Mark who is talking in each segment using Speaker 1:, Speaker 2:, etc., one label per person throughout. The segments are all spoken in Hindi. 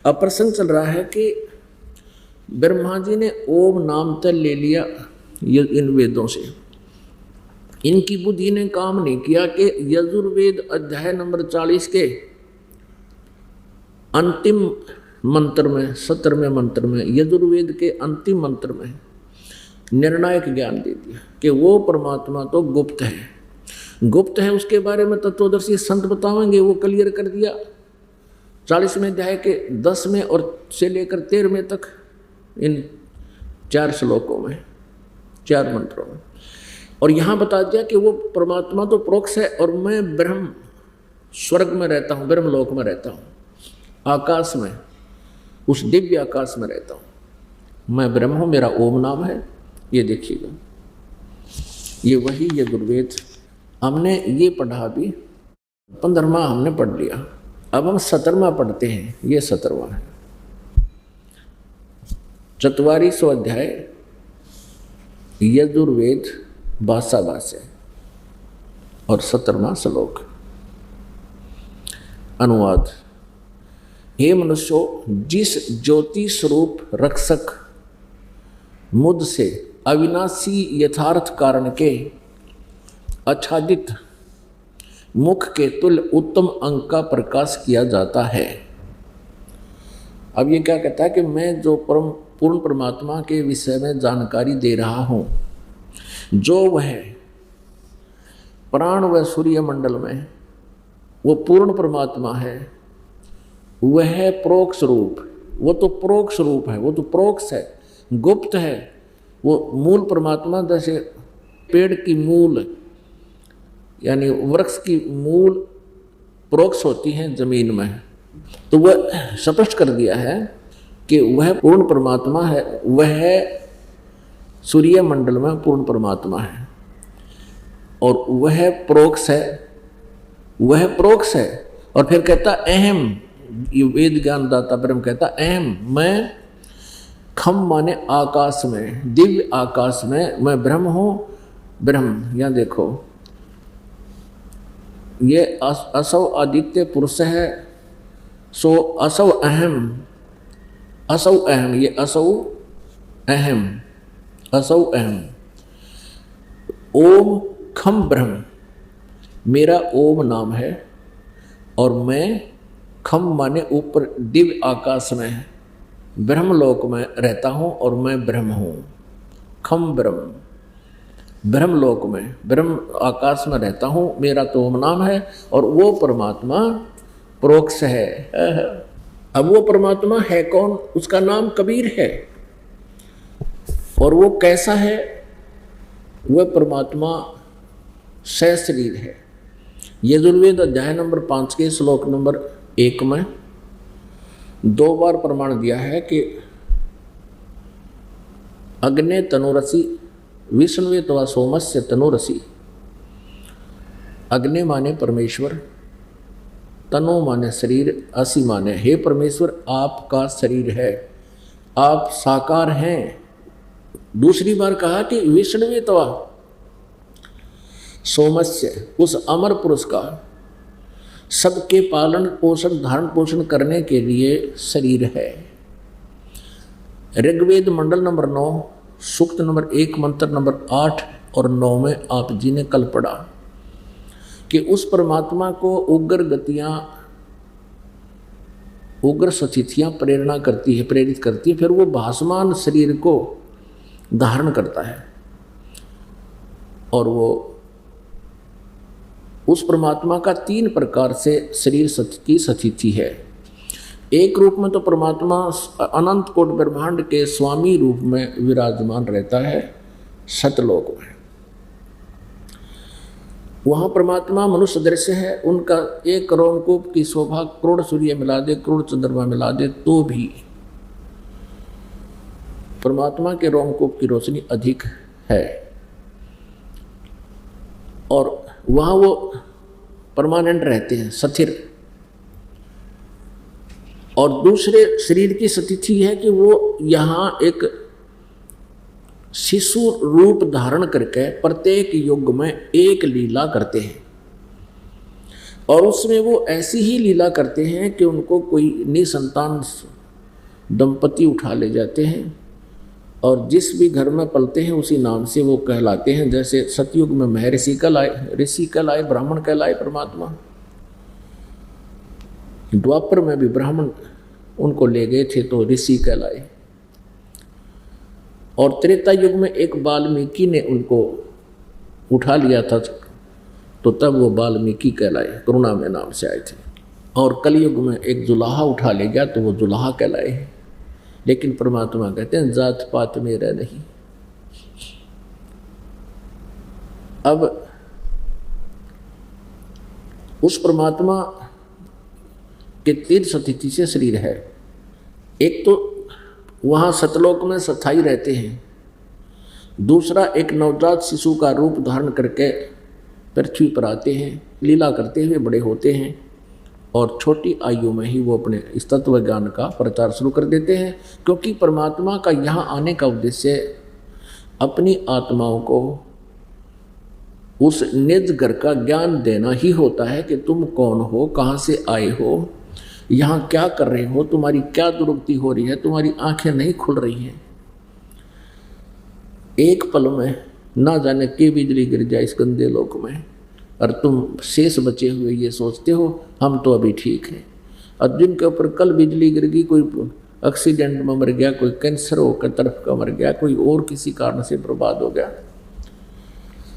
Speaker 1: अब प्रसंग चल रहा है कि ब्रह्मा जी ने ओम नाम तक ले लिया ये इन वेदों से। इनकी बुद्धि ने काम नहीं किया कि यजुर्वेद अध्याय नंबर 40 के अंतिम मंत्र में 17वें मंत्र में यजुर्वेद के अंतिम मंत्र में निर्णायक ज्ञान दे दिया कि वो परमात्मा तो गुप्त है। गुप्त है उसके बारे में तत्वदर्शी संत बतावेंगे, वो क्लियर कर दिया 40वें अध्याय के 10वें और से लेकर 13वें तक इन 4 श्लोकों में 4 मंत्रों में। और यहाँ बता दिया कि वो परमात्मा तो प्रोक्ष है और मैं ब्रह्म स्वर्ग में रहता हूँ, ब्रह्मलोक में रहता हूँ, आकाश में, उस दिव्य आकाश में रहता हूँ। मैं ब्रह्म हूँ, मेरा ओम नाम है। ये देखिएगा, ये वही यजुर्वेद हमने ये पढ़ा भी 15वां हमने पढ़ लिया। अब हम 17वां पढ़ते हैं। ये 17वां है 44वां अध्याय यजुर्वेद भाषा भाष्य और 17वां श्लोक। अनुवाद। हे मनुष्यों, जिस ज्योति स्वरूप रक्षक मुझ से अविनाशी यथार्थ कारण के आच्छादित मुख के तुल्य उत्तम अंग का प्रकाश किया जाता है। अब ये क्या कहता है कि मैं जो पूर्ण परमात्मा के विषय में जानकारी दे रहा हूँ, जो वह प्राण व सूर्य मंडल में वो पूर्ण परमात्मा है, वह प्रोक्ष रूप, वो तो प्रोक्ष रूप है, वो तो प्रोक्ष है, गुप्त है। वो मूल परमात्मा जैसे पेड़ की मूल यानी वृक्ष की मूल प्रोक्ष होती हैं जमीन में, तो वह स्पष्ट कर दिया है कि वह पूर्ण परमात्मा है, वह सूर्य मंडल में पूर्ण परमात्मा है और वह प्रोक्ष है, वह प्रोक्ष है। और फिर कहता अहम, ये वेद ज्ञान दाता ब्रह्म कहता अहम, मैं खम माने आकाश में, दिव्य आकाश में मैं ब्रह्म हूँ। ब्रह्म यहाँ देखो, ये असौ आदित्य पुरुष है, सो असौ अहम, असौ अहम, ये असौ अहम, असौ अहम। ओम खम ब्रह्म, मेरा ओम नाम है और मैं खम माने ऊपर दिव्य आकाश में ब्रह्मलोक में रहता हूँ और मैं ब्रह्म हूँ। खम ब्रह्म, ब्रह्मलोक में ब्रह्म आकाश में रहता हूँ, मेरा तो ओम नाम है और वो परमात्मा प्रोक्ष है। अब वो परमात्मा है कौन? उसका नाम कबीर है। और वो कैसा है? वह परमात्मा सहशरीर है। यजुर्वेद अध्याय नंबर 5 के श्लोक नंबर 1 में 2 बार प्रमाण दिया है कि अग्ने तनुरसी विष्णुवे तवा सोमस्य तनुरसी। अग्नि माने परमेश्वर, तनु माने शरीर, असी माने हे परमेश्वर आपका शरीर है, आप साकार हैं। दूसरी बार कहा कि विष्णुवे तवा सोमस्य, उस अमर पुरुष का सबके पालन पोषण धारण पोषण करने के लिए शरीर है। ऋग्वेद मंडल नंबर 9 सूक्त नंबर 1 मंत्र नंबर 8 और 9 में आप जी ने कल पढ़ा कि उस परमात्मा को उग्र गतियाँ, उग्र सतिथियाँ प्रेरणा करती है, प्रेरित करती है, फिर वो भासमान शरीर को धारण करता है। और वो उस परमात्मा का 3 प्रकार से शरीर की सतिथि है। एक रूप में तो परमात्मा अनंत कोट ब्रह्मांड के स्वामी रूप में विराजमान रहता है सतलोक में। वहाँ परमात्मा मनुष्य दृश्य है, उनका एक रोमकूप की शोभा करोड़ सूर्य मिला दे, करोड़ चंद्रमा मिला दे तो भी परमात्मा के रोमकूप की रोशनी अधिक है। और वहाँ वो परमानेंट रहते हैं, स्थिर। और दूसरे शरीर की स्थिति है कि वो यहाँ एक शिशु रूप धारण करके प्रत्येक युग में एक लीला करते हैं। और उसमें वो ऐसी ही लीला करते हैं कि उनको कोई निसंतान दंपति उठा ले जाते हैं और जिस भी घर में पलते हैं उसी नाम से वो कहलाते हैं। जैसे सतयुग में महर्षि कहलाए, ऋषि कहलाए, ब्राह्मण कहलाए परमात्मा, द्वापर में भी ब्राह्मण उनको ले गए थे तो ऋषि कहलाए, और त्रेता युग में एक वाल्मीकि ने उनको उठा लिया था तो तब वो वाल्मीकि कहलाए, करुणा में नाम से आए थे। और कलयुग में एक जुलाहा उठा ले गया तो वो जुलाहा कहलाए। लेकिन परमात्मा कहते हैं जात पात में रह नहीं। अब उस परमात्मा के तीर्थ तिथि से शरीर है। एक तो वहाँ सतलोक में स्थायी रहते हैं, दूसरा एक नवजात शिशु का रूप धारण करके पृथ्वी पर आते हैं, लीला करते हुए बड़े होते हैं और छोटी आयु में ही वो अपने इस तत्व ज्ञान का प्रचार शुरू कर देते हैं। क्योंकि परमात्मा का यहाँ आने का उद्देश्य अपनी आत्माओं को उस निज घर का ज्ञान देना ही होता है कि तुम कौन हो, कहाँ से आए हो, यहाँ क्या कर रहे हो, तुम्हारी क्या दुर्गति हो रही है, तुम्हारी आंखें नहीं खुल रही हैं। एक पल में ना जाने के बिजली गिर जाए इस गंदे लोक में और तुम शेष बचे हुए ये सोचते हो हम तो अभी ठीक हैं। और जिनके ऊपर कल बिजली गिर गई, कोई एक्सीडेंट में मर गया, कोई कैंसर होकर तरफ का मर गया, कोई और किसी कारण से बर्बाद हो गया,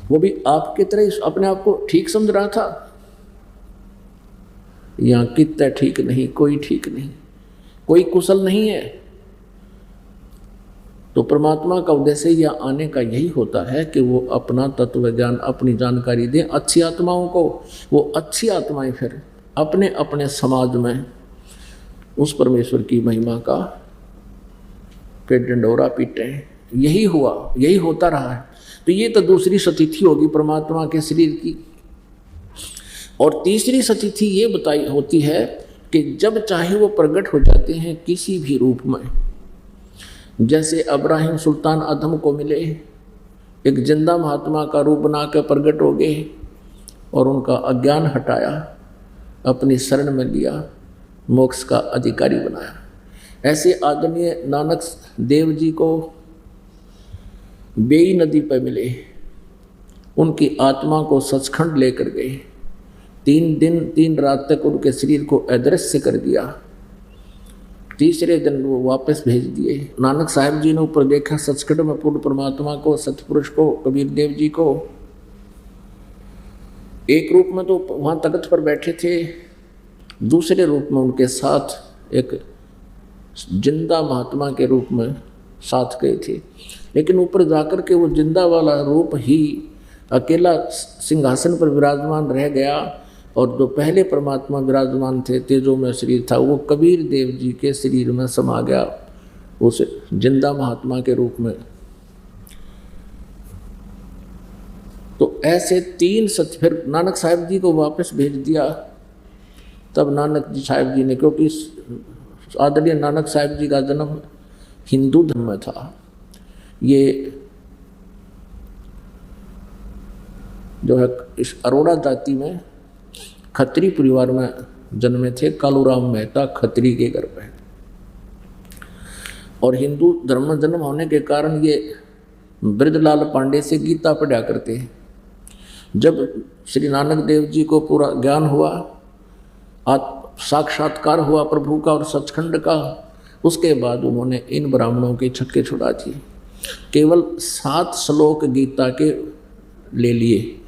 Speaker 1: वो भी आपकी तरह अपने आप को ठीक समझ रहा था। यहाँ कितना ठीक नहीं, कोई ठीक नहीं, कोई कुशल नहीं है। तो परमात्मा का उद्देश्य यहाँ आने का यही होता है कि वो अपना तत्व ज्ञान, अपनी जानकारी दें अच्छी आत्माओं को। वो अच्छी आत्माएं फिर अपने अपने समाज में उस परमेश्वर की महिमा का फिर डंडोरा पीटे। यही हुआ, यही होता रहा है। तो ये तो दूसरी सतिथि होगी परमात्मा के शरीर की। और तीसरी सतिथि ये बताई होती है कि जब चाहे वो प्रकट हो जाते हैं किसी भी रूप में। जैसे अब्राहिम सुल्तान अदम को मिले, एक जिंदा महात्मा का रूप बना कर प्रकट हो गए और उनका अज्ञान हटाया, अपनी शरण में लिया, मोक्ष का अधिकारी बनाया। ऐसे आदरणीय नानक देव जी को बेई नदी पर मिले, उनकी आत्मा को सचखंड लेकर गए। 3 दिन 3 रात तक उनके शरीर को अदृश्य कर दिया। तीसरे दिन वो वापस भेज दिए। नानक साहब जी ने ऊपर देखा सचखंड में पूर्ण परमात्मा को, सतपुरुष को, कबीर देव जी को। एक रूप में तो वहाँ तख्त पर बैठे थे, दूसरे रूप में उनके साथ एक जिंदा महात्मा के रूप में साथ गए थे। लेकिन ऊपर जाकर के वो जिंदा वाला रूप ही अकेला सिंहासन पर विराजमान रह गया और जो पहले परमात्मा विराजमान थे, तेजो में शरीर था, वो कबीर देव जी के शरीर में समा गया उस जिंदा महात्मा के रूप में। तो ऐसे 3 सत्य फिर नानक साहब जी को वापस भेज दिया। तब नानक जी साहब जी ने, क्योंकि आदरणीय नानक साहब जी का जन्म हिंदू धर्म में था, ये जो है इस अरोड़ा जाति में खत्री परिवार में जन्मे थे। कालूराम मेहता खत्री के घर पे, और हिंदू धर्म में जन्म होने के कारण ये बृजलाल पांडे से गीता पढ़ा करते हैं। जब श्री नानक देव जी को पूरा ज्ञान हुआ, साक्षात्कार हुआ प्रभु का और सचखंड का, उसके बाद उन्होंने इन ब्राह्मणों के छक्के छुड़ा दिए। केवल 7 श्लोक गीता के ले लिए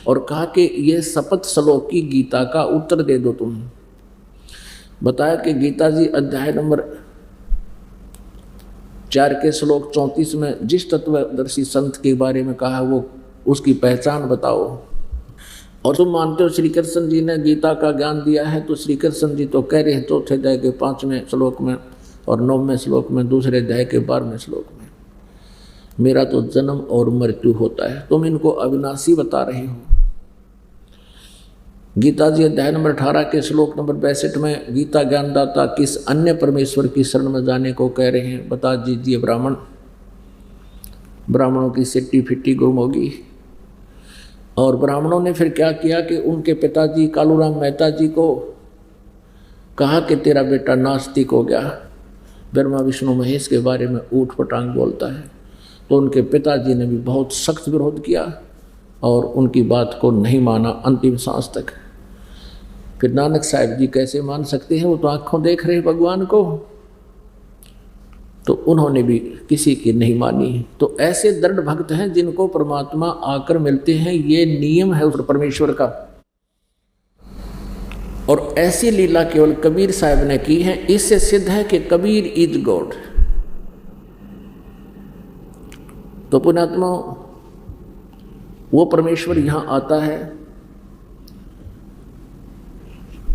Speaker 1: और कहा कि ये शपथ श्लोक की गीता का उत्तर दे दो तुम। बताया कि गीता जी अध्याय नंबर 4 के श्लोक 34 में जिस तत्वदर्शी संत के बारे में कहा वो उसकी पहचान बताओ। और तुम मानते हो श्री कृष्ण जी ने गीता का ज्ञान दिया है, तो श्री कृष्ण जी तो कह रहे हैं चौथे अध्याय के 5वें श्लोक में और 9वें श्लोक में, दूसरे अध्याय के 12वें श्लोक में, मेरा तो जन्म और मृत्यु होता है, तुम इनको अविनाशी बता रहे हो। गीता जी अध्याय नंबर 18 के श्लोक नंबर 62 में गीता ज्ञानदाता किस अन्य परमेश्वर की शरण में जाने को कह रहे हैं, बता दीजिए ब्राह्मणों की सिट्टी फिट्टी गुम होगी। और ब्राह्मणों ने फिर क्या किया कि उनके पिताजी कालूराम मेहता जी को कहा कि तेरा बेटा नास्तिक हो गया, ब्रह्मा विष्णु महेश के बारे में ऊट पटांग बोलता है। तो उनके पिताजी ने भी बहुत सख्त विरोध किया और उनकी बात को नहीं माना अंतिम सांस तक। फिर नानक साहब जी कैसे मान सकते हैं, वो तो आंखों देख रहे भगवान को, तो उन्होंने भी किसी की नहीं मानी। तो ऐसे दृढ़ भक्त हैं जिनको परमात्मा आकर मिलते हैं, ये नियम है उस परमेश्वर का। और ऐसी लीला केवल कबीर साहब ने की है। इससे सिद्ध है कि कबीर इज गॉड। तो पुण्यात्मा, वो परमेश्वर यहां आता है।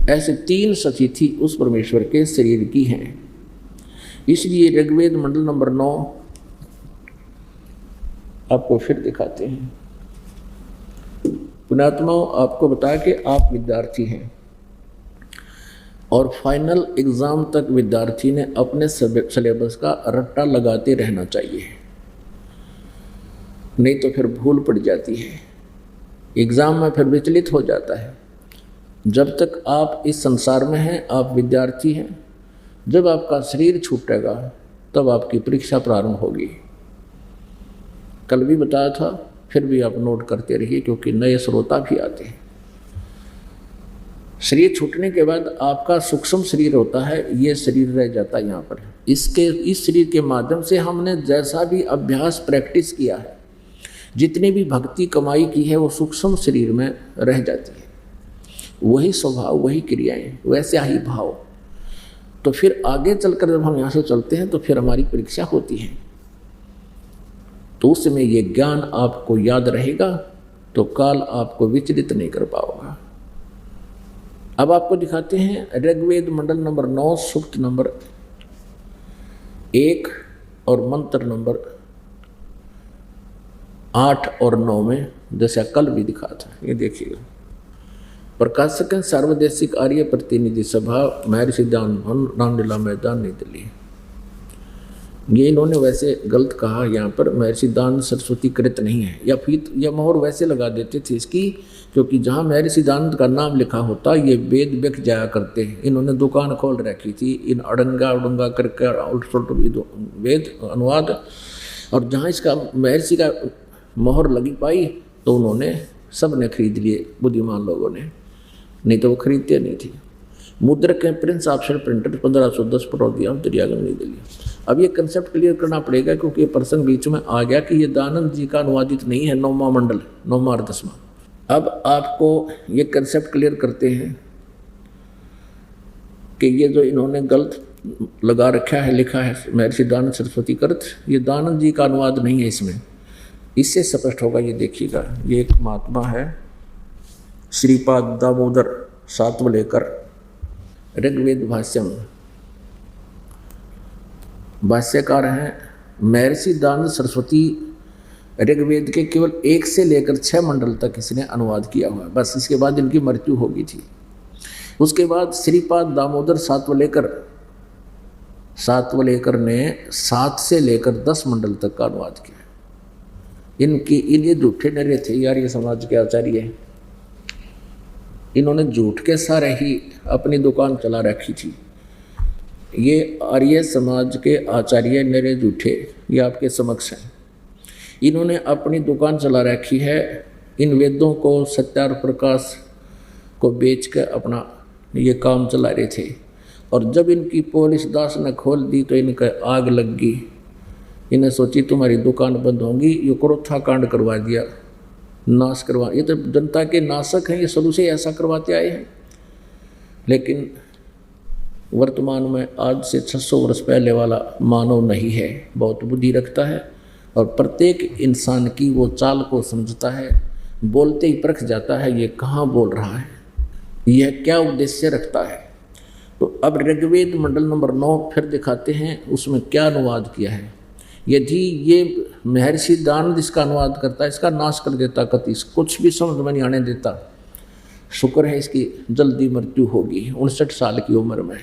Speaker 1: ऐसे 3 सखी थी उस परमेश्वर के शरीर की हैं। इसलिए ऋग्वेद मंडल नंबर 9 आपको फिर दिखाते हैं। पुण्यात्माओं, आपको बताया कि आप विद्यार्थी हैं और फाइनल एग्जाम तक विद्यार्थी ने अपने सिलेबस का रट्टा लगाते रहना चाहिए, नहीं तो फिर भूल पड़ जाती है, एग्जाम में फिर विचलित हो जाता है। जब तक आप इस संसार में हैं, आप विद्यार्थी हैं। जब आपका शरीर छूटेगा तब आपकी परीक्षा प्रारंभ होगी। कल भी बताया था, फिर भी आप नोट करते रहिए क्योंकि नए श्रोता भी आते हैं। शरीर छूटने के बाद आपका सूक्ष्म शरीर होता है, ये शरीर रह जाता है यहाँ पर। इस शरीर के माध्यम से हमने जैसा भी अभ्यास प्रैक्टिस किया है, जितनी भी भक्ति कमाई की है, वो सूक्ष्म शरीर में रह जाती है। वही स्वभाव, वही क्रियाएं, वैसे ही भाव। तो फिर आगे चलकर जब हम यहाँ से चलते हैं तो फिर हमारी परीक्षा होती है, तो उस समय ये ज्ञान आपको याद रहेगा, तो काल आपको विचलित नहीं कर पाओगा। अब आपको दिखाते हैं ऋग्वेद मंडल नंबर 9 सूक्त नंबर 1 और मंत्र नंबर 8 और 9 में, जैसा कल भी दिखा था। ये देखिएगा, प्रकाशक सार्वदेशिक आर्य प्रतिनिधि सभा, महर्षि दानलीला मैदान, नई दिल्ली। ये इन्होंने वैसे गलत कहा, यहाँ पर महर्षि दान सरस्वती कृत नहीं है, या फीत या मोहर वैसे लगा देते थे इसकी, क्योंकि जहाँ महर्षि दान का नाम लिखा होता ये वेद बिक जाया करते हैं। इन्होंने दुकान खोल रखी थी, इन अड़ंगा उड़ंगा करके उल्ट वेद अनुवाद, और जहाँ इसका महर्षि का मोहर लगी पाई तो उन्होंने सब ने खरीद लिए, बुद्धिमान लोगों ने, नहीं तो वो खरीदते नहीं थे। मुद्रक है प्रिंस ऑप्शन प्रिंटर 1510 पटौदिया दरियागंज नई दिल्ली। अब ये कंसेप्ट क्लियर करना पड़ेगा क्योंकि ये प्रसंग बीच में आ गया कि ये दानंद जी का अनुवादित नहीं है, 9वां मंडल 9वां और 10वां। अब आपको ये कंसेप्ट क्लियर करते हैं कि ये जो इन्होंने गलत लगा रखा है, लिखा है महर्षि दानंद सरस्वती कृत, ये दानंद जी का अनुवाद नहीं है इसमें। इससे स्पष्ट होगा, ये देखिएगा, ये एक महात्मा है श्रीपाद दामोदर सातवलेकर, ऋग्वेद भाष्यम, भाष्यकार हैं महर्षि दानंद सरस्वती। ऋग्वेद के केवल 1 से लेकर 6 मंडल तक इसने अनुवाद किया हुआ है, बस। इसके बाद इनकी मृत्यु हो गई थी। उसके बाद श्रीपाद दामोदर सातवलेकर ने 7 से लेकर 10 मंडल तक का अनुवाद किया। ये झूठे नरे थे यार, ये समाज के आचार्य हैं। इन्होंने झूठ के सारे ही अपनी दुकान चला रखी थी। ये आर्य समाज के आचार्य नरे झूठे, ये आपके समक्ष हैं। इन्होंने अपनी दुकान चला रखी है, इन वेदों को सत्यार प्रकाश को बेच कर अपना ये काम चला रहे थे। और जब इनकी पुलिस दास ने खोल दी तो इनका आग लग गई। इन्हें सोची तुम्हारी दुकान बंद होगी, ये क्रोथा कांड करवा दिया, नाश करवा। ये तो जनता के नाशक हैं, ये शुरू से ऐसा करवाते आए हैं। लेकिन वर्तमान में आज से 600 वर्ष पहले वाला मानव नहीं है, बहुत बुद्धि रखता है और प्रत्येक इंसान की वो चाल को समझता है, बोलते ही परख जाता है ये कहाँ बोल रहा है, यह क्या उद्देश्य रखता है। तो अब ऋग्वेद मंडल नंबर 9 फिर दिखाते हैं, उसमें क्या अनुवाद किया है। यदि ये महर्षि दानंद इसका अनुवाद करता है, इसका नाश कर देता, कति कुछ भी समझ में नहीं आने देता। शुक्र है इसकी जल्दी मृत्यु होगी, 59 साल की उम्र में।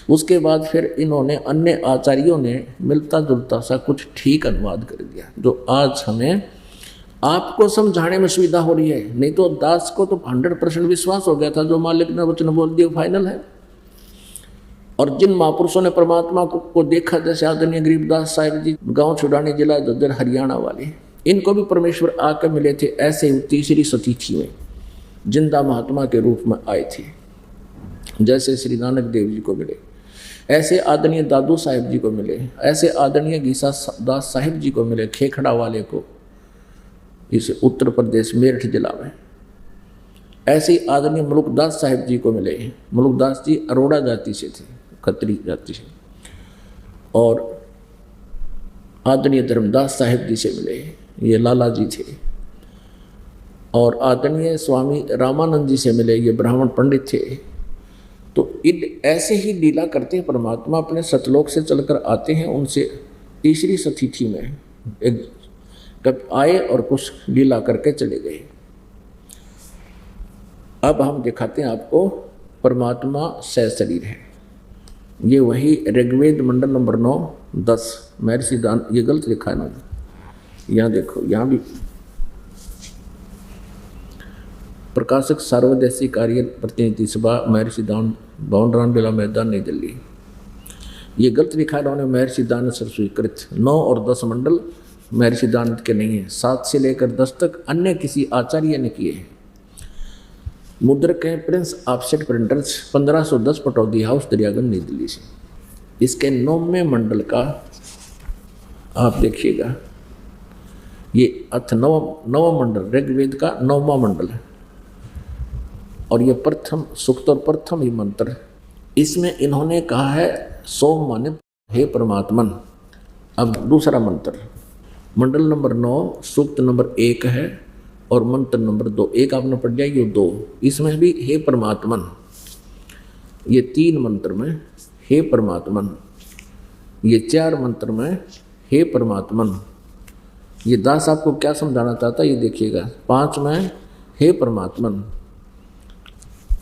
Speaker 1: उसके बाद फिर इन्होंने अन्य आचार्यों ने मिलता जुलता सा कुछ ठीक अनुवाद कर दिया, जो आज हमें आपको समझाने में सुविधा हो रही है, नहीं तो दास को तो 100% विश्वास हो गया था, जो मालिक ने वचन बोल दिया फाइनल है। और जिन महापुरुषों ने परमात्मा को देखा, जैसे आदरणीय गरीबदास साहिब जी, गांव छुड़ानी, जिला झज्जर, हरियाणा वाले, इनको भी परमेश्वर आकर मिले थे। ऐसे ही तीसरी सतीथि में जिंदा महात्मा के रूप में आए थे, जैसे श्री नानक देव जी को मिले, ऐसे आदरणीय दादू साहिब जी को मिले, ऐसे आदरणीय गीसा दास साहिब जी को मिले, खेखड़ा वाले को, इस उत्तर प्रदेश मेरठ जिला में। ऐसे ही आदरणीय मुलुकदास साहिब जी को मिले। मुलुकदास जी अरोड़ा जाति से थे, खत्री जाति से। और आदरणीय धर्मदास साहिब जी से मिले, ये लाला जी थे। और आदरणीय स्वामी रामानंद जी से मिले, ये ब्राह्मण पंडित थे। तो ऐसे ही लीला करते हैं परमात्मा, अपने सतलोक से चलकर आते हैं। उनसे तीसरी सतीथि में एक कब आए और कुछ लीला करके चले गए। अब हम दिखाते हैं आपको, परमात्मा सहशरीर है। ये वही ऋग्वेद मंडल नंबर 9, 10 महर्षि दान, ये गलत लिखा है ना, यहाँ देखो, यहाँ भी प्रकाशक सार्वदेशी कार्य प्रतिनिधि सभा महर्षि दान, भवन रामलीला मैदान, नई दिल्ली। ये गलत लिखा है उन्होंने, महर्षि दान सर स्वीकृत। 9 और 10 मंडल महर्षि दानंद के नहीं है, 7 से लेकर 10 तक अन्य किसी आचार्य ने किए हैं। मुद्रक हैं Prince offset printers, 1510 Pataudi house, Daryaganj, नई दिल्ली से। इसके 9वें मंडल का आप देखिएगा, ये नवा मंडल ऋग्वेद का 9वां मंडल है। और ये प्रथम सूक्त और प्रथम ही मंत्र, इसमें इन्होंने कहा है सोम माने हे परमात्मन। अब दूसरा मंत्र, मंडल नंबर 9 सूक्त नंबर 1 है और मंत्र नंबर 2, एक आपने पढ़ लिया, ये 2, इसमें भी हे परमात्मन। ये 3 मंत्र में हे परमात्मन, ये 4 मंत्र में हे परमात्मन। ये दास आपको क्या समझाना चाहता है ये देखिएगा, 5 में हे परमात्मन।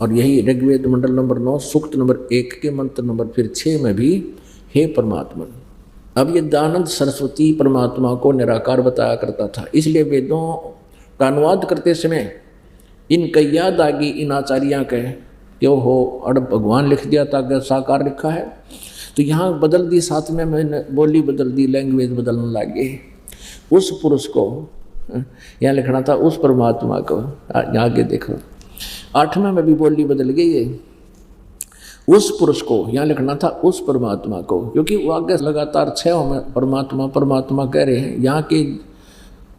Speaker 1: और यही ऋग्वेद मंडल नंबर 9 सूक्त नंबर 1 के मंत्र नंबर फिर 6 में भी हे परमात्मन। अब ये दयानंद सरस्वती परमात्मा को निराकार बताया करता था, इसलिए वेदों का अनुवाद करते समय इनका याद आ गई इन आचार्यों के, क्यों हो अड़ भगवान लिख दिया था, अगर साकार लिखा है तो यहाँ बदल दी, साथ में मैंने बोली बदल दी, लैंग्वेज बदलने लगे। उस पुरुष को यहाँ लिखना था उस परमात्मा को, आगे देखो 8वें में भी बोली बदल गई है, उस पुरुष को यहाँ लिखना था उस परमात्मा को, क्योंकि वो आगे लगातार 6 में परमात्मा परमात्मा कह रहे हैं।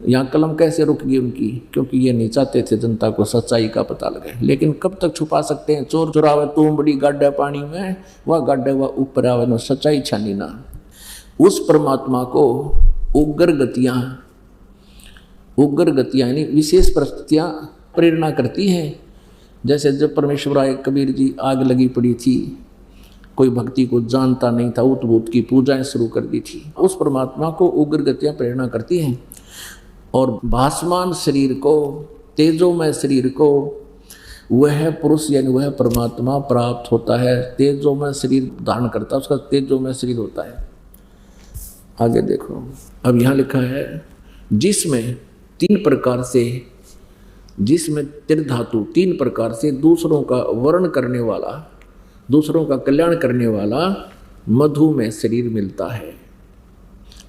Speaker 1: यहाँ कलम कैसे रुक गई उनकी, क्योंकि ये नहीं चाहते थे जनता को सच्चाई का पता लगे। लेकिन कब तक छुपा सकते हैं, चोर चुरावे तुम बड़ी गाड्डा पानी में, वह गाड्डा वह ऊपर आवे न सच्चाई छानी ना। उस परमात्मा को उग्र गतियाँ यानी विशेष परिस्थितियाँ प्रेरणा करती हैं। जैसे जब परमेश्वर आए, कबीर जी, आग लगी पड़ी थी, कोई भक्ति को जानता नहीं था, उत भूत की पूजाएं शुरू कर दी थी। उस परमात्मा को उग्र गतियाँ प्रेरणा करती हैं। और भासमान शरीर को, तेजोमय शरीर को वह पुरुष यानी वह परमात्मा प्राप्त होता है। तेजोमय शरीर धारण करता है, उसका तेजोमय शरीर होता है। आगे देखो, अब यहाँ लिखा है जिसमें 3 प्रकार से, जिसमें त्रिधातु 3 प्रकार से दूसरों का वर्ण करने वाला, दूसरों का कल्याण करने वाला मधु में शरीर मिलता है।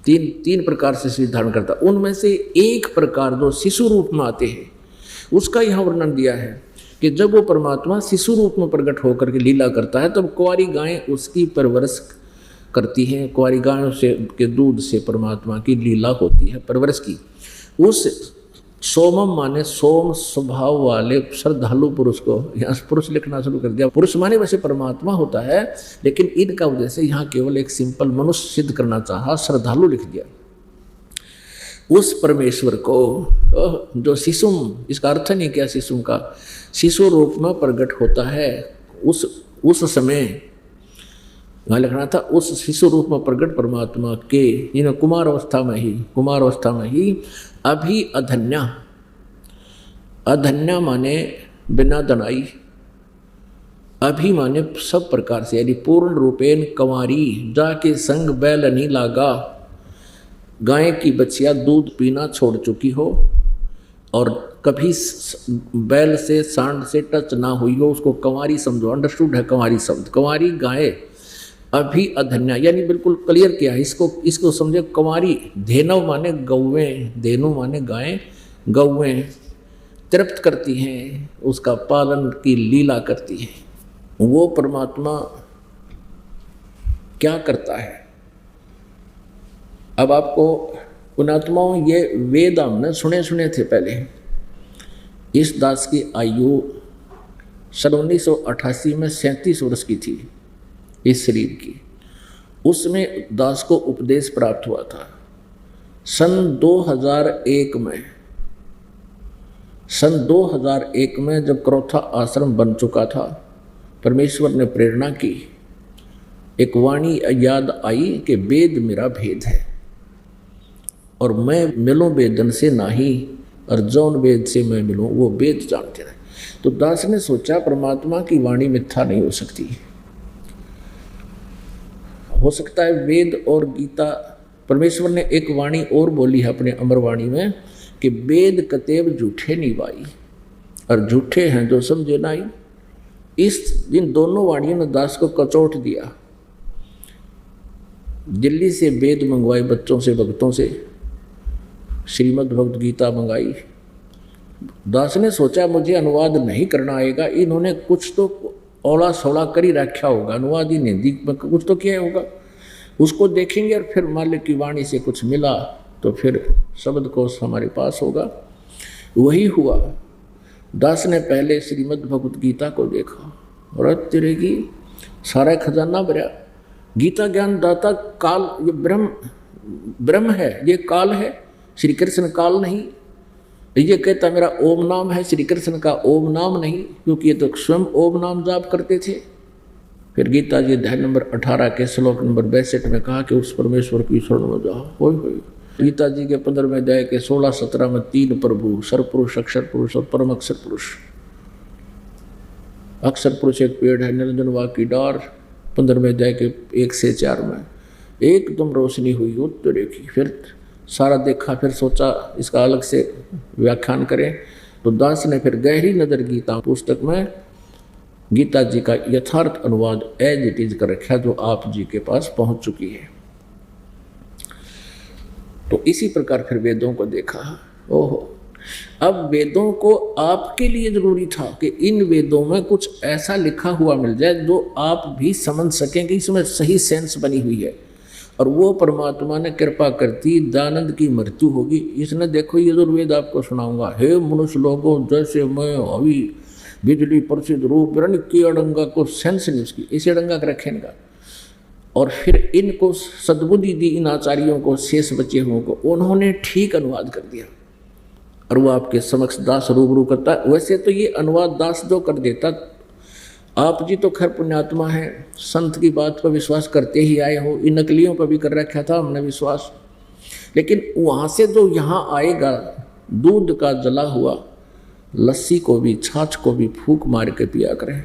Speaker 1: 3 प्रकार से शरीर धारण करता, उनमें से एक प्रकार जो शिशु रूप में आते हैं उसका यहाँ वर्णन दिया है कि जब वो परमात्मा शिशु रूप में प्रकट होकर के लीला करता है तब कुंवारी गायें उसकी परवरिश करती हैं। कुंवारी गायों से के दूध से परमात्मा की लीला होती है, परवरिश की। उस सोमम माने सोम स्वभाव वाले श्रद्धालु पुरुष को यहाँ पुरुष लिखना शुरू कर दिया। पुरुष माने वैसे परमात्मा होता है, लेकिन इनका वजह से यहाँ केवल एक सिंपल मनुष्य सिद्ध करना चाहा, श्रद्धालु लिख दिया। उस परमेश्वर को जो शिशुम, इसका अर्थ नहीं क्या शिशुम का, शिशु रूप में प्रकट होता है। उस समय वहाँ लिखना था उस शिशु रूप में प्रकट परमात्मा के इन कुमार अवस्था में ही अभी अधन्या माने बिना दनाई, अभी माने सब प्रकार से, यानी पूर्ण रूपेण कंवारी जाके संग बैल नहीं लागा, गाय की बच्चिया दूध पीना छोड़ चुकी हो, और कभी बैल से सांड से टच ना हुई हो उसको कंवारी समझो। अंडरस्टूड है कंवारी शब्द। कंवारी गाय अभी अधन्या यानी बिल्कुल क्लियर किया है इसको समझे। कंवारी धेनव माने गौवें, धेनु माने गायें, गौवें तृप्त करती हैं, उसका पालन की लीला करती हैं। वो परमात्मा क्या करता है? अब आपको पुणात्माओं ये वेद हमने सुने थे पहले। इस दास की आयु सन 1988 में 37 वर्ष की थी इस शरीर की। उसमें दास को उपदेश प्राप्त हुआ था सन 2001 में जब क्रोथा आश्रम बन चुका था, परमेश्वर ने प्रेरणा की, एक वाणी याद आई कि वेद मेरा भेद है और मैं मिलूं वेदन से नाही, और जौन वेद से मैं मिलूं वो वेद जानते रहे। तो दास ने सोचा परमात्मा की वाणी मिथ्या नहीं हो सकती। हो सकता है वेद और गीता, परमेश्वर ने एक वाणी और बोली है अपने अमर वाणी में कि वेद कतेब झूठे नहीं भाई, और झूठे हैं जो समझे नहीं। इन दोनों वाणियों ने दास को कचोट दिया। दिल्ली से वेद मंगवाए बच्चों से, भक्तों से, श्रीमद् भगवद गीता मंगाई। दास ने सोचा मुझे अनुवाद नहीं करना आएगा, इन्होंने कुछ तो ओला सोला कर ही रखा होगा, अनुवाद ही हिंदी में कुछ तो किया होगा, उसको देखेंगे और फिर मालिक की वाणी से कुछ मिला तो फिर शब्द कोश हमारे पास होगा। वही हुआ। दास ने पहले श्रीमद् भगवद गीता को देखा और तेरे की सारा खजाना भरा। गीता ज्ञान दाता काल, ये ब्रह्म है, ये काल है, श्री कृष्ण काल नहीं। ये कहता मेरा ओम नाम है, श्री कृष्ण का ओम नाम नहीं, क्योंकि ये तो स्वयं ओम नाम जाप करते थे। फिर गीता जी अध्याय नंबर 18 के श्लोक नंबर 62 में कहा कि उस परमेश्वर की शरण में जाओ। होय गीता जी के 15वें अध्याय के 16-17 में 3 प्रभु, सर्वपुरुष, अक्षर पुरुष और परम अक्षर पुरुष। अक्षर पुरुष एक पेड़ है, निरंजन वाक की डार, 15वें अध्याय के 1 से 4 में एकदम रोशनी हुई उत्तर की। फिर सारा देखा, फिर सोचा इसका अलग से व्याख्यान करें, तो दास ने फिर गहरी नजर गीता पुस्तक में गीता जी का यथार्थ अनुवाद एज इट इज कर रखा, जो आप जी के पास पहुंच चुकी है। तो इसी प्रकार फिर वेदों को देखा। ओहो, अब वेदों को आपके लिए जरूरी था कि इन वेदों में कुछ ऐसा लिखा हुआ मिल जाए जो आप भी समझ सकें कि इसमें सही सेंस बनी हुई है। और वो परमात्मा ने कृपा करती, दयानंद की मृत्यु होगी। इसने देखो यजुर्वेद आपको सुनाऊंगा, हे मनुष्य लोगों जैसे मैं अभी बिजली प्रसिद्ध रूप रन की अड़ंगा को सेंस नहीं उसकी, इसे अड़ंगा कर रखे इनका। और फिर इनको सद्बुद्धि दी इन आचार्यों को, शेष बचे हुओं को, उन्होंने ठीक अनुवाद कर दिया और वो आपके समक्ष दास रूबरू करता है। वैसे तो ये अनुवाद दास जो कर देता, आप जी तो खैर पुण्यात्मा है, संत की बात पर विश्वास करते ही आए हो, इन नकलियों पर भी कर रखा था हमने विश्वास। लेकिन वहाँ से जो यहाँ आएगा, दूध का जला हुआ लस्सी को भी, छाछ को भी फूंक मार के पिया करें।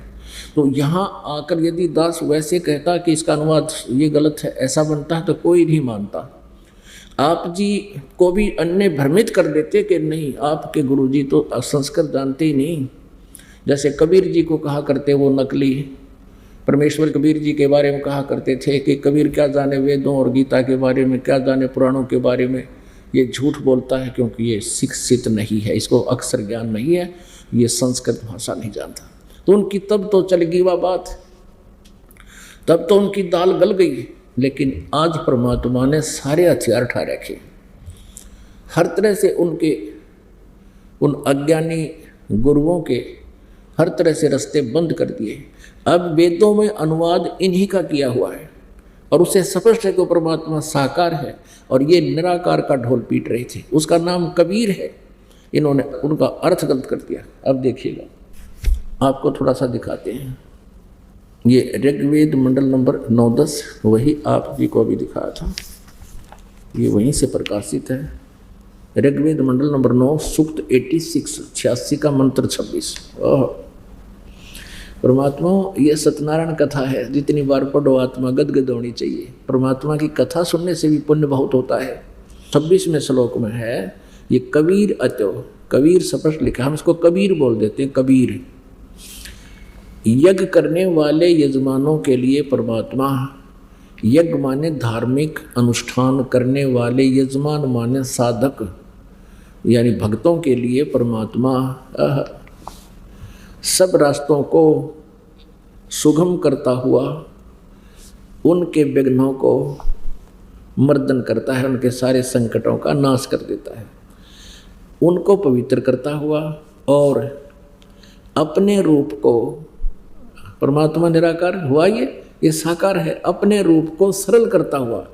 Speaker 1: तो यहाँ आकर यदि दास वैसे कहता कि इसका अनुवाद ये गलत है, ऐसा बनता है, तो कोई नहीं मानता। आप जी को भी अन्य भ्रमित कर देते कि नहीं आपके गुरुजी तो संस्कृत जानते ही नहीं। जैसे कबीर जी को कहा करते वो नकली, परमेश्वर कबीर जी के बारे में कहा करते थे कि कबीर क्या जाने वेदों और गीता के बारे में, क्या जाने पुराणों के बारे में, ये झूठ बोलता है क्योंकि ये शिक्षित नहीं है, इसको अक्षर ज्ञान नहीं है, ये संस्कृत भाषा नहीं जानता। तो उनकी तब तो चल गई वह बात, तब तो उनकी दाल गल गई। लेकिन आज परमात्मा ने सारे हथियार उठा रखे, हर तरह से उनके उन अज्ञानी गुरुओं के हर तरह से रास्ते बंद कर दिए। अब वेदों में अनुवाद इन्हीं का किया हुआ है और उसे स्पष्ट है कि परमात्मा साकार है और ये निराकार का ढोल पीट रहे थे। उसका नाम कबीर है, इन्होंने उनका अर्थ गलत कर दिया। अब देखिएगा, आपको थोड़ा सा दिखाते हैं। ये ऋग्वेद मंडल नंबर 9-10 वही आप जी को अभी दिखाया था, ये वहीं से प्रकाशित है। ऋग्वेद मंडल नंबर 9 सूक्त 86 का मंत्र 26। परमात्मा, ये सत्यनारायण कथा है, जितनी बार पढ़ो आत्मा गदगद होनी चाहिए। परमात्मा की कथा सुनने से भी पुण्य बहुत होता है। 26वें श्लोक में है, ये कबीर अतो, कबीर स्पष्ट लिखा, हम इसको कबीर बोल देते हैं, कबीर। यज्ञ करने वाले यजमानों के लिए परमात्मा, यज्ञ माने धार्मिक अनुष्ठान करने वाले, यजमान माने साधक यानी भक्तों के लिए परमात्मा सब रास्तों को सुगम करता हुआ उनके विघ्नों को मर्दन करता है, उनके सारे संकटों का नाश कर देता है, उनको पवित्र करता हुआ और अपने रूप को, परमात्मा निराकार हुआ, ये साकार है, अपने रूप को सरल करता हुआ,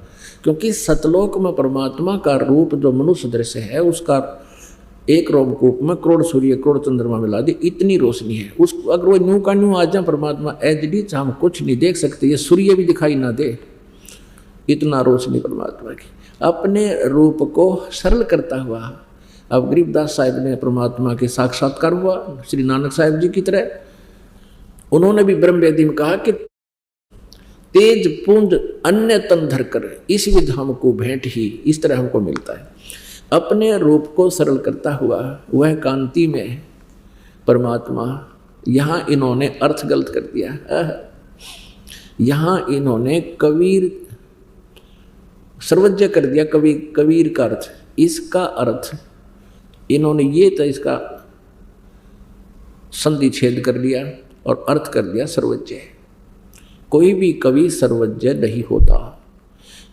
Speaker 1: क्योंकि सतलोक में परमात्मा का रूप जो मनुष्य दृश्य है उसका एक रोमकूप में करोड़ सूर्य करोड़ चंद्रमा मिला दी, इतनी रोशनी है उस, अगर वो न्यू का न्यू आ जाए परमात्मा एचडी, हम कुछ नहीं देख सकते, ये सूर्य भी दिखाई ना दे, इतना रोशनी परमात्मा की, अपने रूप को सरल करता हुआ। अब गरीबदास साहिब ने परमात्मा के साक्षात्कार हुआ श्री नानक साहिब जी की तरह, उन्होंने भी ब्रह्म वेदी में कहा कि तेज पुंज अन्य तन धर कर इस विध हमको भेंट ही, इस तरह हमको मिलता है। अपने रूप को सरल करता हुआ वह कांति में परमात्मा, यहाँ इन्होंने अर्थ गलत कर दिया, यहाँ इन्होंने कबीर सर्वज्ञ कर दिया, कबीर का अर्थ, इसका अर्थ इन्होंने ये तो इसका संधि छेद कर लिया और अर्थ कर दिया सर्वज्ञ। कोई भी कवि सर्वज्ञ नहीं होता।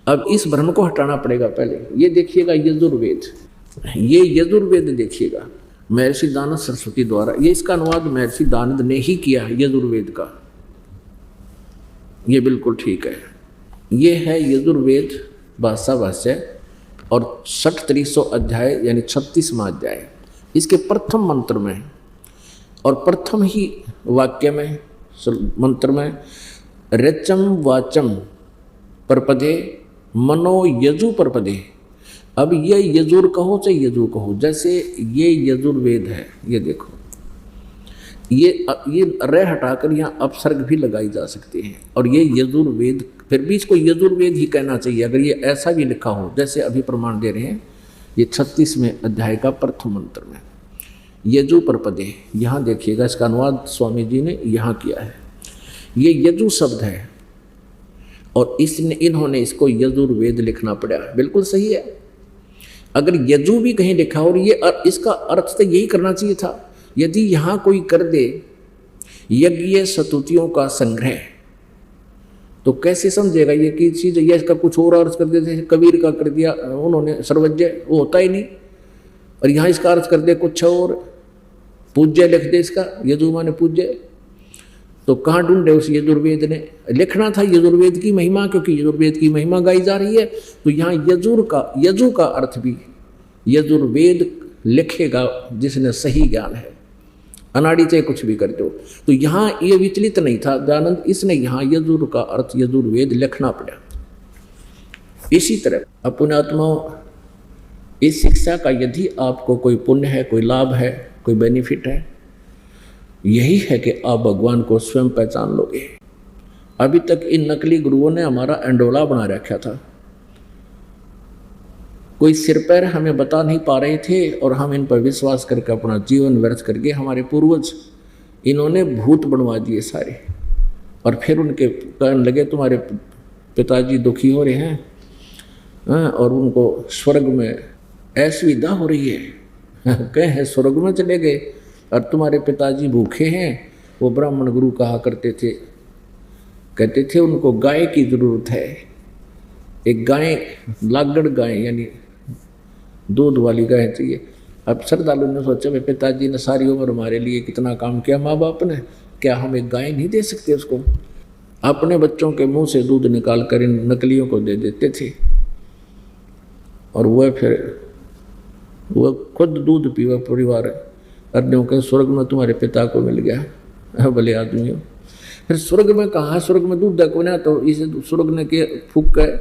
Speaker 1: अब इस भ्रम को हटाना पड़ेगा। पहले ये देखिएगा यजुर्वेद, ये यजुर्वेद देखिएगा महर्षि दानंद सरस्वती द्वारा, ये इसका अनुवाद महर्षि दानंद ने ही किया है यजुर्वेद का, ये बिल्कुल ठीक है। ये है यजुर्वेद भाषा भाष्य और 6300 अध्याय यानी 36वां अध्याय, इसके प्रथम मंत्र में और प्रथम ही वाक्य में मंत्र में रचम वाचम परपदे मनो यजु परपदे। अब ये यजुर कहो चाहे यजु कहो, जैसे ये यजुर्वेद है, ये देखो ये रे हटाकर यहाँ अपसर्ग भी लगाई जा सकती है और ये यजुर्वेद, फिर भी इसको यजुर्वेद ही कहना चाहिए अगर ये ऐसा भी लिखा हो जैसे अभी प्रमाण दे रहे हैं। ये 36वें अध्याय का प्रथम मंत्र में यजु परपदे, यहाँ देखिएगा इसका अनुवाद स्वामी जी ने यहाँ किया है। ये यजु शब्द है और इन्होंने इसको यजुर्वेद लिखना पड़ा, बिल्कुल सही है। अगर यजु भी कहीं लिखा और ये इसका अर्थ तो यही करना चाहिए था। यदि यहाँ कोई कर दे यज्ञ स्तुतियों का संग्रह, तो कैसे समझेगा ये की चीज़, ये इसका कुछ और अर्थ कर देते, कबीर का कर दिया उन्होंने सर्वज्ञ, वो होता ही नहीं। और यहाँ इसका अर्थ कर दे कुछ और, पूज्य लिख दे इसका, यजु माने पूज्य, तो कहाँ ढूंढे उस यजुर्वेद ने। लिखना था यजुर्वेद की महिमा, क्योंकि यजुर्वेद की महिमा गाई जा रही है, तो यहाँ यजु का अर्थ भी यजुर्वेद लिखेगा जिसने सही ज्ञान है, अनाड़ी चाहे कुछ भी कर दो। तो यहाँ ये विचलित नहीं था दयानंद, इसने यहाँ यजुर का अर्थ यजुर्वेद लिखना पड़ा। इसी तरह अपुण्यात्माओं, इस शिक्षा का यदि आपको कोई पुण्य है, कोई लाभ है, कोई बेनिफिट है, यही है कि आप भगवान को स्वयं पहचान लोगे। अभी तक इन नकली गुरुओं ने हमारा अंडोला बना रखा था, कोई सिर पैर हमें बता नहीं पा रहे थे और हम इन पर विश्वास करके अपना जीवन व्यर्थ करके, हमारे पूर्वज इन्होंने भूत बनवा दिए सारे, और फिर उनके कहने लगे तुम्हारे पिताजी दुखी हो रहे हैं और उनको स्वर्ग में ऐसी विदा हो रही है, कहे स्वर्ग में चले गए और तुम्हारे पिताजी भूखे हैं। वो ब्राह्मण गुरु कहा करते थे, कहते थे उनको गाय की ज़रूरत है, एक गाय, लागड़ गाय यानी दूध वाली गाय चाहिए। अब श्रद्धालु ने सोचा भाई पिताजी ने सारी उम्र हमारे लिए कितना काम किया, माँ बाप ने, क्या हम एक गाय नहीं दे सकते उसको? अपने बच्चों के मुंह से दूध निकाल कर इन नकलियों को दे देते थे और वह खुद दूध पीवा परिवार अर्नियों के स्वर्ग में तुम्हारे पिता को मिल गया, भले आदमियों। फिर स्वर्ग में कहा, स्वर्ग में दूध को ना, तो इसे स्वर्ग ने के फूक गए,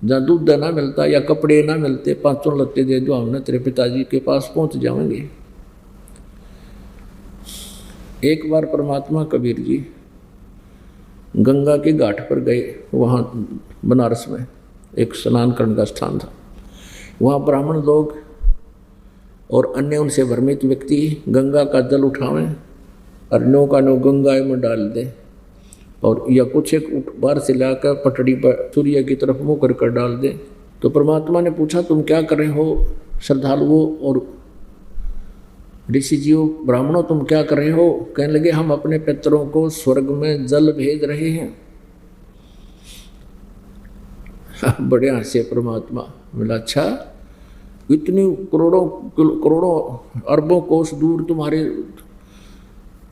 Speaker 1: जहाँ दूध ना मिलता या कपड़े ना मिलते, 500 लत्ते दे दो, हमने तेरे पिताजी के पास पहुंच जाएंगे। एक बार परमात्मा कबीर जी गंगा के घाट पर गए, वहाँ बनारस में एक स्नान करने का स्थान था, वहाँ ब्राह्मण लोग और अन्य उनसे भ्रमित व्यक्ति गंगा का जल उठावें और नो का नो गंगा में डाल दे, और या कुछ एक बाहर से लाकर पटड़ी पर सूर्य की तरफ मुँह कर डाल दे। तो परमात्मा ने पूछा, तुम क्या कर रहे हो श्रद्धालुओं और ऋषिजियों, ब्राह्मणों, तुम क्या कर रहे हो? कहने लगे, हम अपने पितरों को स्वर्ग में जल भेज रहे हैं। बड़े हंसे परमात्मा। बोला, अच्छा, इतनी करोड़ों अरबों कोस दूर तुम्हारे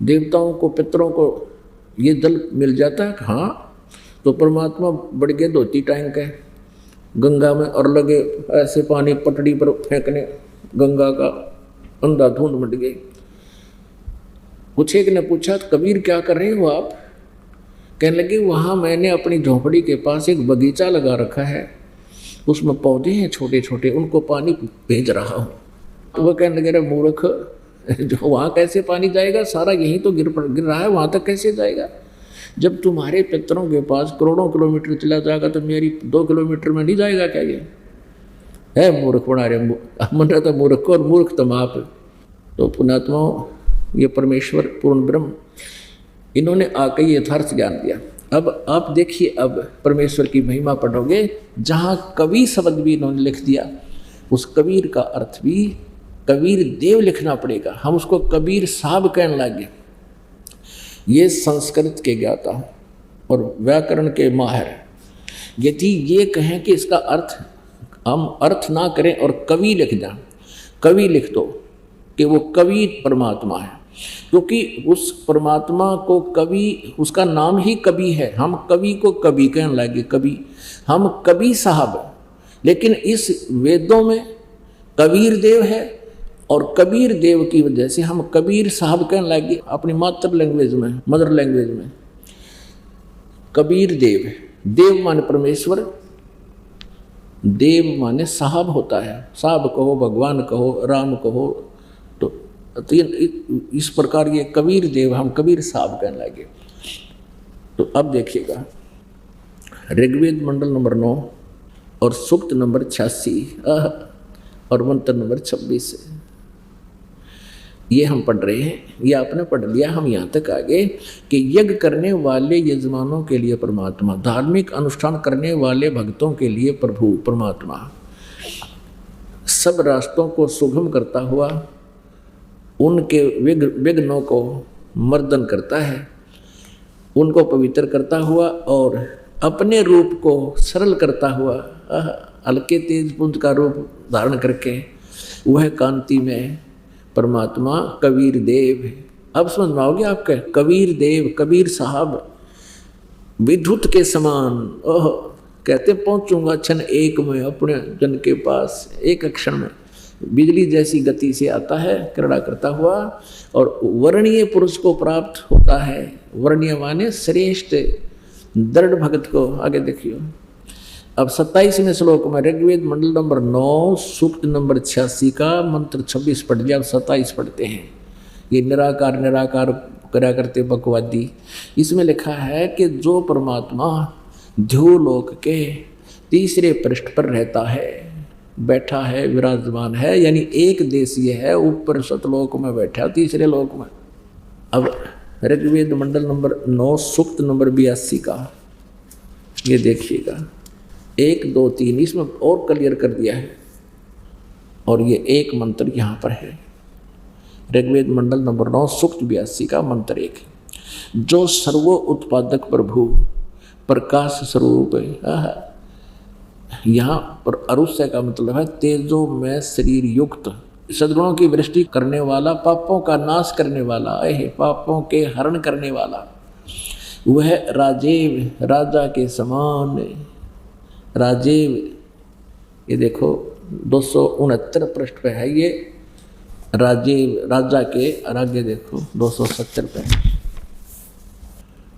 Speaker 1: देवताओं को, पितरों को ये जल मिल जाता है? हाँ। तो परमात्मा बढ़ गए धोती टैंक है गंगा में और लगे ऐसे पानी पटड़ी पर फेंकने, गंगा का अंधाधुंध मट गई। कुछ एक ने पूछा, कबीर क्या कर रहे हो आप? कहने लगे, वहाँ मैंने अपनी झोंपड़ी के पास एक बगीचा लगा रखा है, उसमें पौधे हैं छोटे छोटे, उनको पानी भेज रहा हूँ। तो वह कहने लगे, मूर्ख, जो वहाँ कैसे पानी जाएगा? सारा यहीं तो गिर रहा है, वहाँ तक कैसे जाएगा? जब तुम्हारे पितरों के पास करोड़ों किलोमीटर चला जाएगा तो मेरी 2 किलोमीटर में नहीं जाएगा क्या? ये है मूर्ख बना रहे, मन तो मूर्ख और मूर्ख तुम आप। तो पुणात्माओं, ये परमेश्वर पूर्ण ब्रह्म, इन्होंने आकर ये यथार्थ ज्ञान दिया। अब आप देखिए, अब परमेश्वर की महिमा पढ़ोगे, जहाँ कवि शब्द भी इन्होंने लिख दिया, उस कबीर का अर्थ भी कबीर देव लिखना पड़ेगा। हम उसको कबीर साहब कहने लगे। ये संस्कृत के ज्ञाता और व्याकरण के माहिर, यदि ये कहें कि इसका अर्थ हम अर्थ ना करें और कवि लिख दें, कवि लिख दो कि वो कवि परमात्मा है, क्योंकि उस परमात्मा को कवि, उसका नाम ही कवि है। हम कवि को कवि कहने लगे, कवि, हम कवि साहब। लेकिन इस वेदों में कबीर देव है और कबीर देव की वजह से हम कबीर साहब कहने लगे अपनी मातृ लैंग्वेज में, मदर लैंग्वेज में। कबीर देव, देव माने परमेश्वर, देव माने साहब होता है। साहब कहो, भगवान कहो, राम कहो, तो इस प्रकार ये कबीर देव, हम कबीर साहब कहने लगे। तो अब देखिएगा, ऋग्वेद मंडल नंबर 9 और सूक्त नंबर 86 और मंत्र नंबर 26 ये हम पढ़ रहे हैं। ये आपने पढ़ लिया, हम यहाँ तक आ गए कि यज्ञ करने वाले यजमानों के लिए परमात्मा, धार्मिक अनुष्ठान करने वाले भक्तों के लिए प्रभु परमात्मा, सब रास्तों को सुगम करता हुआ उनके विघ्नों को मर्दन करता है, उनको पवित्र करता हुआ और अपने रूप को सरल करता हुआ, हल्के तेज पुंज का रूप धारण करके वह कांति में परमात्मा कबीर देव। अब समझ में आओगे आपके, कबीर देव, कबीर साहब, विद्युत के समान, ओह कहते पहुंचूंगा क्षण एक में अपने जन के पास, एक क्षण में बिजली जैसी गति से आता है क्रीड़ा करता हुआ और वर्णीय पुरुष को प्राप्त होता है। वर्णीय माने श्रेष्ठ दृढ़ भगत को। आगे देखियो, अब 27वें श्लोक में ऋग्वेद मंडल नंबर 9 सूक्त नंबर 86 का मंत्र 26 पढ़ लिया। अब 27 पढ़ते हैं। ये निराकार निराकार करा करते बकवादी। इसमें लिखा है कि जो परमात्मा ध्रुवलोक के तीसरे पृष्ठ पर रहता है, बैठा है, विराजमान है, यानी एक देशीय है, ऊपर सतलोक में बैठा तीसरे लोक में। अब ऋग्वेद मंडल नंबर 9 सूक्त नंबर 82 का ये देखिएगा, 1 2 3 इसमें और क्लियर कर दिया है। और ये एक मंत्र यहाँ पर है, ऋग्वेद मंडल नंबर 9 सूक्त 82 का मंत्र 1, जो सर्वो उत्पादक प्रभु प्रकाश स्वरूप है। यहाँ पर अरुष्य का मतलब है तेजो में शरीर युक्त, सद्गुणों की वृष्टि करने वाला, पापों का नाश करने वाला, पापों के हरण करने वाला, वह राजेव, राजा के समान। राजेव, ये देखो 269 पृष्ठ पे है ये राजेव, राजा के। आगे देखो 270 पे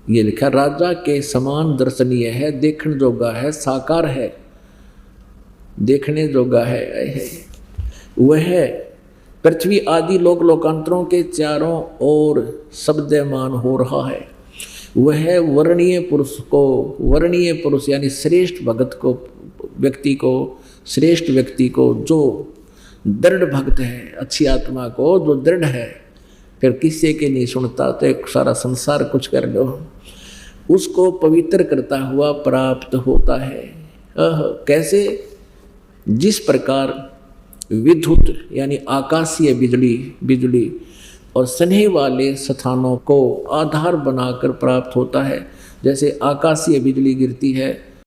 Speaker 1: ये लिखा, राजा के समान दर्शनीय है, देखने जोगा है, साकार है, देखने जोगा है। वह पृथ्वी आदि लोक लोकांतरों के चारों ओर शब्दमान हो रहा है। वह वर्णीय पुरुष को, वर्णीय पुरुष यानी श्रेष्ठ भगत को, व्यक्ति को, श्रेष्ठ व्यक्ति को, जो दृढ़ भक्त है, अच्छी आत्मा को जो दृढ़ है, फिर किसी के नहीं सुनता, तो एक सारा संसार कुछ कर लो, उसको पवित्र करता हुआ प्राप्त होता है। कैसे? जिस प्रकार विद्युत यानी आकाशीय बिजली और स्नेह वाले स्थानों को आधार बनाकर प्राप्त होता है। जैसे आकाशीय बिजली गिरती है